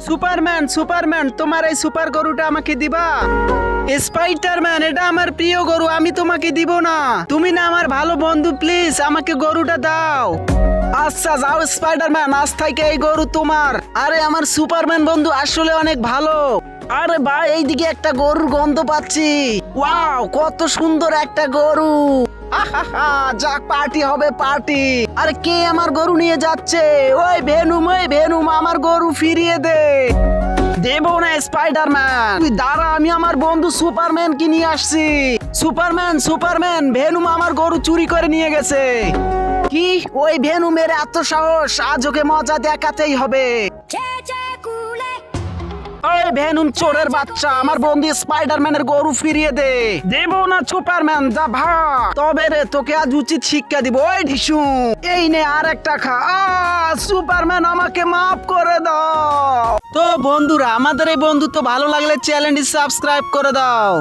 Superman Superman তোমার এই super গরুটা আমাকে দিবা? স্পাইডারম্যান এটা আমার প্রিয় গরু, আমি তোমাকে দিব না। তুমি না আমার ভালো বন্ধু, প্লিজ আমাকে গরুটা দাও। আচ্ছা যাও স্পাইডারম্যান, আজ থেকে এই গরু তোমার। আরে আমার সুপারম্যান বন্ধু আসলে অনেক ভালো। আরে ভাই এইদিকে একটা গরুর গন্ধ পাচ্ছি। ওয়াও কত সুন্দর একটা গরু। আহাহা, যাক পার্টি হবে পার্টি। আরে কে আমার গরু নিয়ে যাচ্ছে? ওই ভেনুম আমার গরু ফিরিয়ে দে। দেব না স্পাইডারম্যান, তুই দাঁড়া, আমি আমার বন্ধু সুপারম্যান কি নিয়ে আসছি। সুপারম্যান ভেনুম আমার গরু চুরি করে নিয়ে গেছে। কি ওই ভেনুমের এত সাহস, আজ ওকে মজা দেখাতেই হবে। ওই ভেনুম চোরের বাচ্চা, আমার বন্ধু স্পাইডারম্যানের গরু ফিরিয়ে দে। দেব না সুপারম্যান, যা ভাগ। তবে রে তোকে আজ উচিত শিক্ষা দিব। ওই ঢিসু এই নে আর একটা খা। সুপারম্যান আমাকে মাফ করে দাও। তো বন্ধুরা, আমাদের এই বন্ধুত্ব ভালো লাগলে চ্যানেলটি সাবস্ক্রাইব করে দাও।